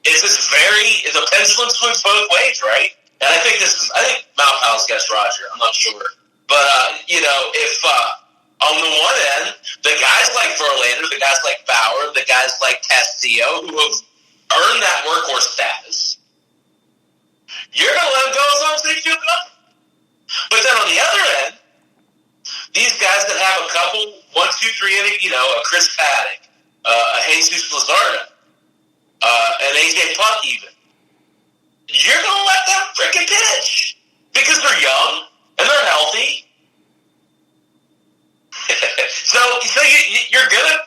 the pendulum swings both ways, right? And I think Malpau's guessed Roger. I'm not sure. But, if on the one end, the guys like Verlander, the guys like Bauer, the guys like Castillo, who have earned that workhorse status, you're going to let them go as long as they feel good. But then on the other end, these guys that have a couple, 1, 2, 3 inning, a Chris Paddock, a Jesus Luzardo, an AJ Puck even, you're going to let them freaking pitch because they're young and they're healthy. so you're good.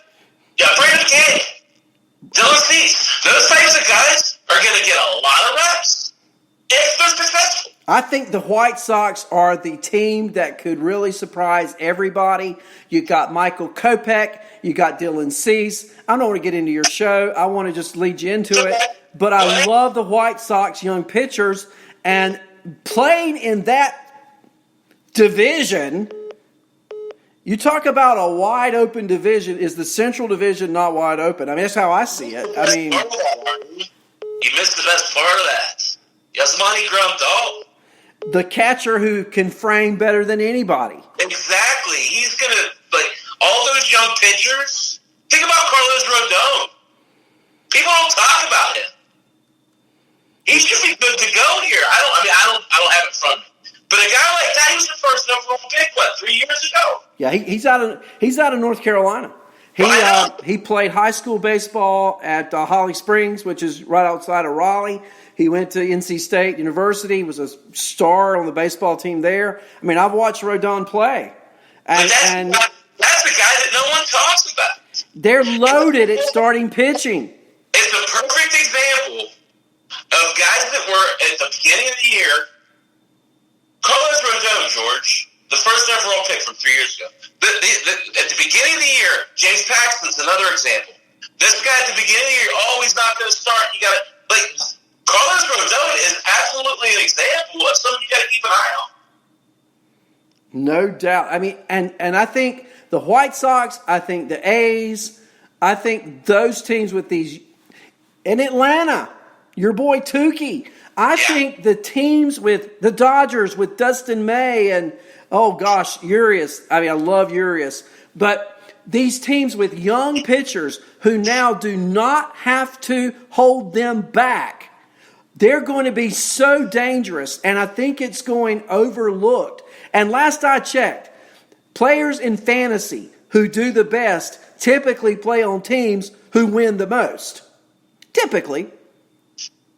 Yeah, Brandon Kay, Dylan Cease, those types of guys are going to get a lot of reps if they're successful. I think the White Sox are the team that could really surprise everybody. You got Michael Kopech. You got Dylan Cease. I don't want to get into your show. I want to just lead you into it. But I love the White Sox young pitchers. And playing in that division, you talk about a wide open division. Is the Central Division not wide open? I mean, that's how I see it. I mean, you missed the best part of that. Yasmani Grandal. The catcher who can frame better than anybody. Exactly. He's going to, all those young pitchers. Think about Carlos Rodon. People don't talk about him. He should be good to go here. I don't have it from him. But a guy like that, he was the first overall pick, 3 years ago? Yeah, he's out of North Carolina. He played high school baseball at Holly Springs, which is right outside of Raleigh. He went to NC State University, was a star on the baseball team there. I mean, I've watched Rodon play. And that's the guy that no one talks about. They're loaded at starting pitching. It's a perfect example of guys that were at the beginning of the year. Carlos Rodon, George, the first overall pick from 3 years ago. At the beginning of the year, James Paxton's another example. This guy at the beginning of the year, he's not going to start. You got to, Carlos Rodon is absolutely an example of something you got to keep an eye on. No doubt. I mean, and I think the White Sox, I think the A's, I think those teams with these, in Atlanta, your boy Tukey. I think the teams with the Dodgers with Dustin May and, Urias. I mean, I love Urias. But these teams with young pitchers who now do not have to hold them back, they're going to be so dangerous, and I think it's going overlooked. And last I checked, players in fantasy who do the best typically play on teams who win the most. Typically.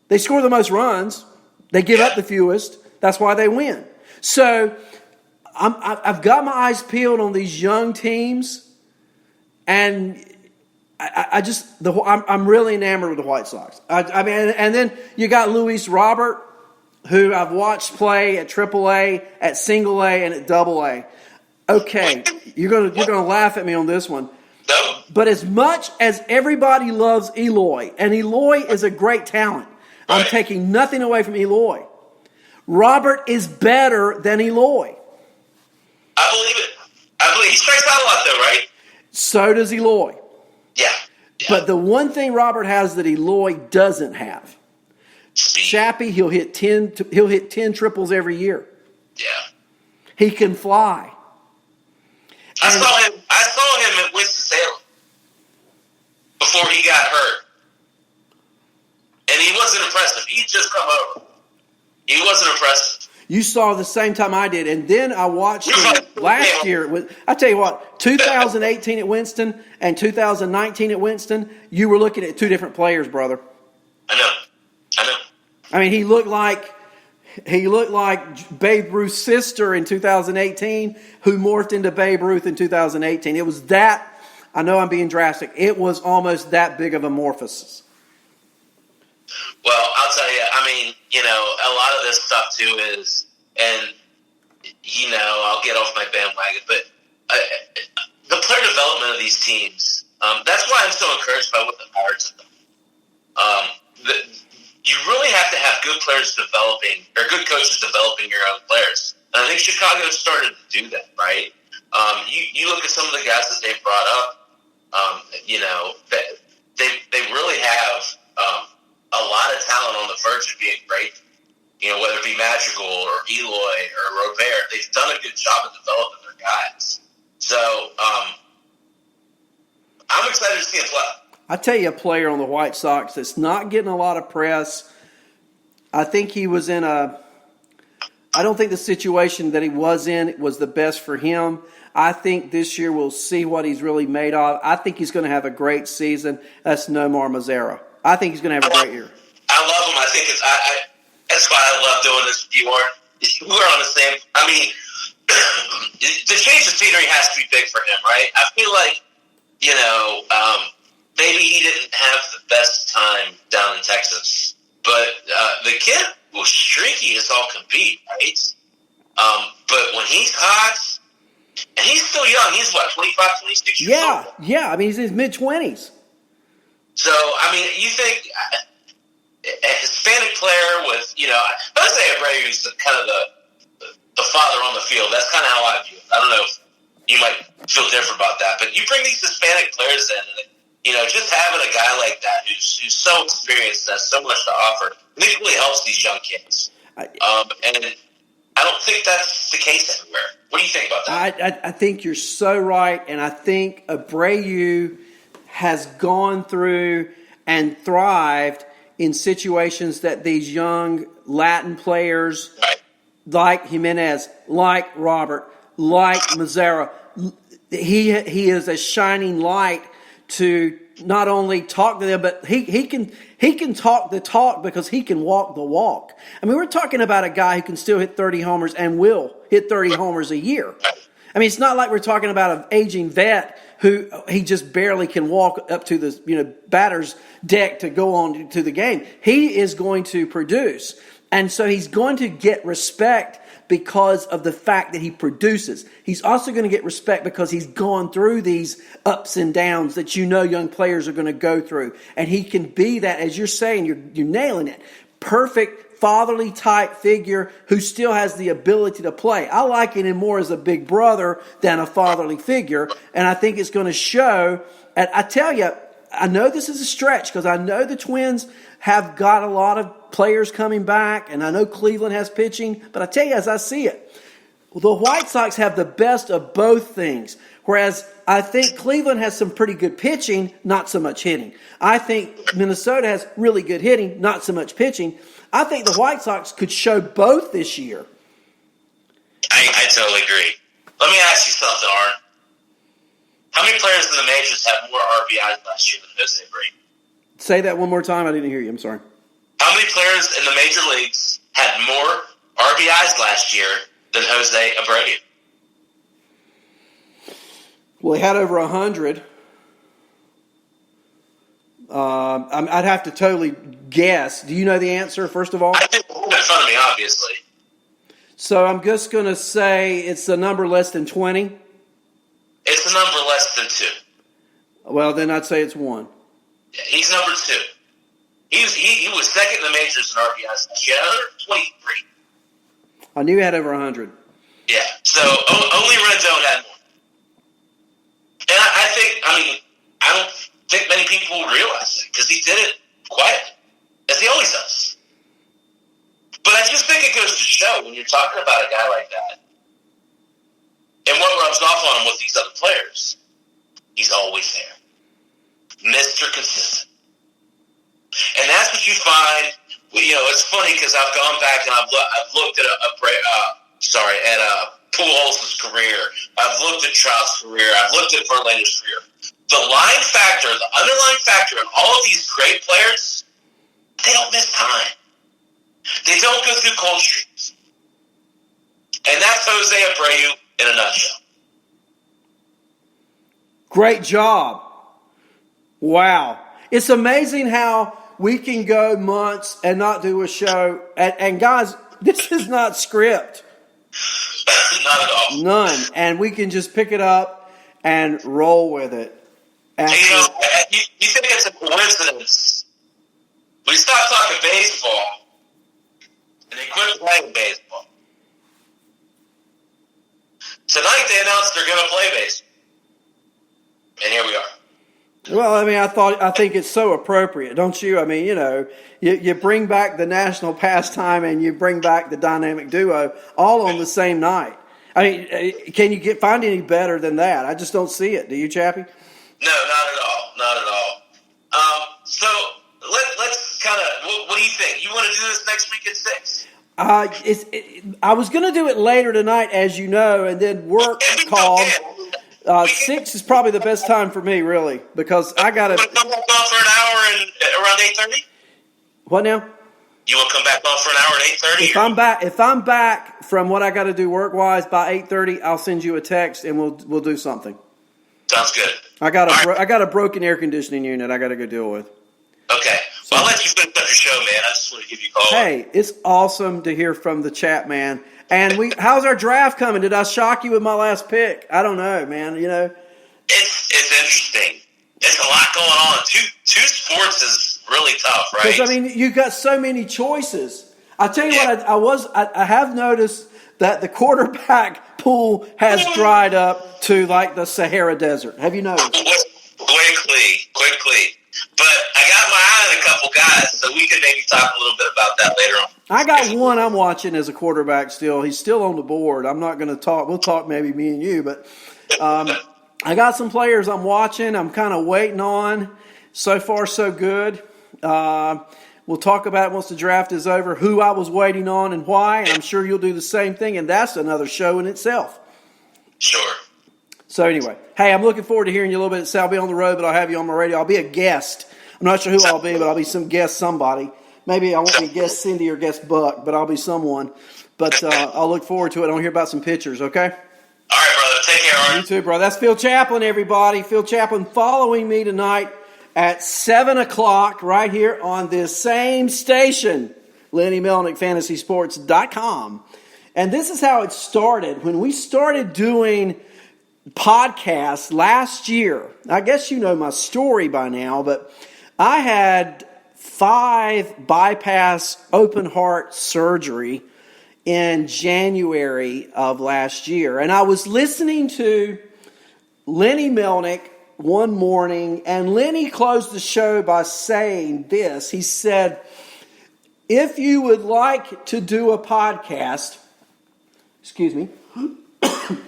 They score the most runs. They give up the fewest. That's why they win. So I've got my eyes peeled on these young teams, and I'm really enamored with the White Sox. I mean, and then you got Luis Robert, who I've watched play at AAA, at Single A, and at Double A. Okay, you're gonna laugh at me on this one. But as much as everybody loves Eloy, and Eloy is a great talent, I'm taking nothing away from Eloy. Robert is better than Eloy. I believe it. He strikes out a lot, though, right? So does Eloy. Yeah. But the one thing Robert has that Eloy doesn't have, Shappy, he'll hit 10 triples every year. Yeah. He can fly. I saw him at Winston-Salem before he got hurt. And he wasn't impressive. He'd just come over. He wasn't impressive. You saw the same time I did. And then I watched him last year. I tell you what, 2018 at Winston and 2019 at Winston, you were looking at two different players, brother. I know. I mean, he looked like Babe Ruth's sister in 2018 who morphed into Babe Ruth in 2018. It was that, I know I'm being drastic, it was almost that big of a morphosis. Well, I'll tell you, I mean, a lot of this stuff too is, and, I'll get off my bandwagon, but the player development of these teams, that's why I'm so encouraged by what the Pirates have done. You really have to have good players developing, or good coaches developing your own players. And I think Chicago started to do that, right? You look at some of the guys that they've brought up, they really have a lot the verge of being great. Whether it be Madrigal or Eloy or Robert, they've done a good job of developing their guys. So I'm excited to see him play. I tell you, a player on the White Sox that's not getting a lot of press. I think he was in I don't think the situation that he was in was the best for him. I think this year we'll see what he's really made of. I think he's going to have a great season. That's Nomar Mazara. I think he's going to have a great year. I love him. I think that's why I love doing this with you, Warren. We're on the same. I mean, the change of scenery has to be big for him, right? I feel like, maybe he didn't have the best time down in Texas, but the kid was streaky as all can be, right? But when he's hot, and he's still young, he's what, 25, 26 years old? Yeah. I mean, he's in his mid-20s. So, I mean, you think a Hispanic player with, Jose Abreu is kind of the father on the field. That's kind of how I view it. I don't know if you might feel different about that, but you bring these Hispanic players in, and just having a guy like that who's so experienced and has so much to offer, I think it really helps these young kids. And I don't think that's the case everywhere. What do you think about that? I think you're so right, and I think Abreu has gone through and thrived in situations that these young Latin players, right, like Jimenez, like Robert, like Mazara, he is a shining light to not only talk to them, but he can talk the talk because he can walk the walk. I mean, we're talking about a guy who can still hit 30 homers and will hit 30 homers a year. I mean, it's not like we're talking about an aging vet who he just barely can walk up to the batter's deck to go on to the game. He is going to produce, and so he's going to get respect because of the fact that he produces. He's also going to get respect because he's gone through these ups and downs that young players are going to go through. And he can be that, as you're saying, you're nailing it, perfect fatherly type figure who still has the ability to play. I liken him more as a big brother than a fatherly figure, and I think it's going to show. And I tell you, I know this is a stretch because I know the Twins have got a lot of players coming back, and I know Cleveland has pitching, but I tell you, as I see it, the White Sox have the best of both things, whereas I think Cleveland has some pretty good pitching, not so much hitting. I think Minnesota has really good hitting, not so much pitching. I think the White Sox could show both this year. I totally agree. Let me ask you something, Arn. How many players in the majors have more RBIs last year than Jose Abreu? Say that one more time. I didn't hear you. I'm sorry. How many players in the major leagues had more RBIs last year than Jose Abreu? Well, he had over 100. I'd have to totally guess. Do you know the answer, first of all? I think it's in front of me, obviously. So I'm just going to say it's a number less than 20. It's a number less than 2. Well, then I'd say it's 1. Yeah, he's number 2. He was second in the majors in RBIs last year. 123. I knew he had over 100. Yeah, so only Rendon had more. And I don't think many people would realize it because he did it quietly, as he always does. But I just think it goes to show when you're talking about a guy like that and what rubs off on him with these other players, he's always there. Mr. Consistent. And that's what you find. It's funny because I've gone back and I've looked at Pujols' career. I've looked at Trout's career. I've looked at Verlander's career. The line factor, the underlying factor in all of these great players, they don't miss time. They don't go through cold streaks. And that's Jose Abreu in a nutshell. Great job. Wow. It's amazing how we can go months and not do a show. And guys, this is not script. Not at all. None. And we can just pick it up and roll with it. And you think it's a coincidence. We stopped talking baseball and they quit playing baseball. Tonight they announced they're going to play baseball. And here we are. Well, I mean, I think it's so appropriate, don't you? I mean, you bring back the national pastime and you bring back the dynamic duo all on the same night. I mean, can you find any better than that? I just don't see it. Do you, Chappie? No, not at all. Not at all. So let's kind of. What do you think? You want to do this next week at 6? I was going to do it later tonight, as you know, and then work called. 6 is probably the best time for me, really, because I got to come back on for an hour and around 8:30. What now? You want to come back on for an hour at 8:30? If I'm back from what I got to do work wise by 8:30, I'll send you a text and we'll do something. Sounds good. I got a broken air conditioning unit I got to go deal with. Okay. Well, I'll let you finish up your show, man. I just want to give you a call. Hey, it's awesome to hear from the chat, man. And how's our draft coming? Did I shock you with my last pick? I don't know, man. It's interesting. There's a lot going on. Two sports is really tough, right? Because I mean, you got so many choices. I tell you what, I have noticed that the quarterback pool has dried up to like the Sahara Desert. Have you noticed? Quickly. But I got my eye on a couple guys, so we can maybe talk a little bit about that later on. I got one I'm watching as a quarterback still. He's still on the board. I'm not going to talk. We'll talk maybe me and you, but I got some players I'm watching. I'm kind of waiting on. So far, so good. We'll talk about once the draft is over who I was waiting on and why. And I'm sure you'll do the same thing, and that's another show in itself. Sure. So anyway, hey, I'm looking forward to hearing you a little bit. I'll be on the road, but I'll have you on my radio. I'll be a guest. I'm not sure who I'll be, but I'll be some guest somebody. Maybe I won't be guest Cindy or guest Buck, but I'll be someone. But I'll look forward to it. I'll hear about some pictures, okay? All right, brother. Take care, all right? You too, bro. That's Phil Chaplin, everybody. Phil Chaplin following me tonight at 7 o'clock right here on this same station, Lenny Melnick, FantasySports.com. And this is how it started. When we started doing podcasts last year, I guess you know my story by now, but I had 5 bypass open heart surgery in January of last year. And I was listening to Lenny Melnick one morning, and Lenny closed the show by saying this. He said, if you would like to do a podcast,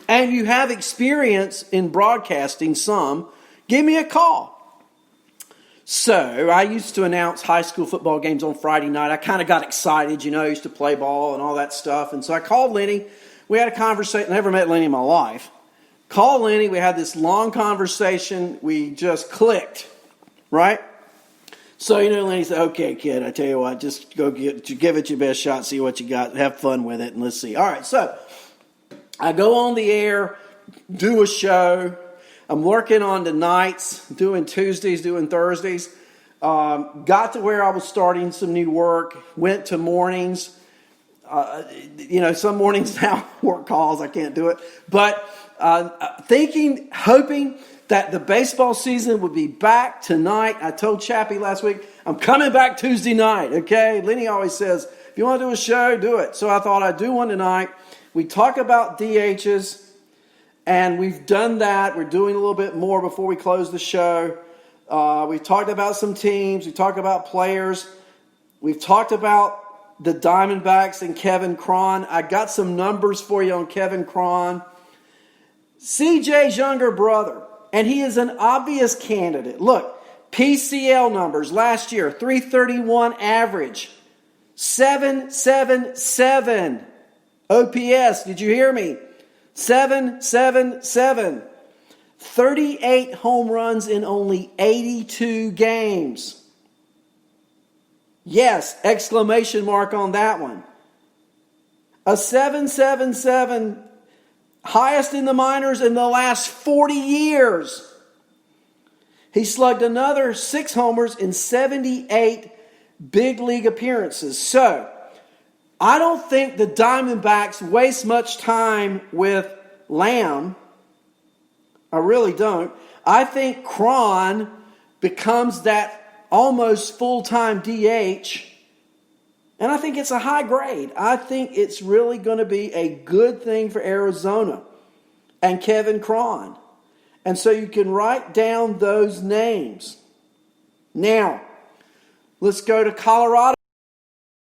and you have experience in broadcasting some, give me a call. So I used to announce high school football games on Friday night. I kind of got excited, I used to play ball and all that stuff. And so I called Lenny. We had a conversation. I never met Lenny in my life. Called Lenny. We had this long conversation. We just clicked, right? So, Lenny said, okay, kid, I tell you what, just go give it your best shot, see what you got, have fun with it, and let's see. All right, so I go on the air, do a show. I'm working on the nights, doing Tuesdays, doing Thursdays. Got to where I was starting some new work, went to mornings. Some mornings now work calls, I can't do it. But hoping that the baseball season would be back tonight. I told Chappie last week, I'm coming back Tuesday night, okay? Lenny always says, if you want to do a show, do it. So I thought I'd do one tonight. We talk about DHs, and we've done that. We're doing a little bit more before we close the show. We've talked about some teams. We've talked about players. We've talked about the Diamondbacks and Kevin Cron. I got some numbers for you on Kevin Cron. CJ's younger brother, and he is an obvious candidate. Look, PCL numbers last year, 331 average, 777 OPS. Did you hear me? 777. 38 home runs in only 82 games. Yes, exclamation mark on that one. A 777, highest in the minors in the last 40 years. He slugged another 6 homers in 78 big league appearances. So, I don't think the Diamondbacks waste much time with Lamb. I really don't. I think Cron becomes that almost full-time DH, and I think it's a high grade. I think it's really going to be a good thing for Arizona and Kevin Cron. And so you can write down those names. Now, let's go to Colorado.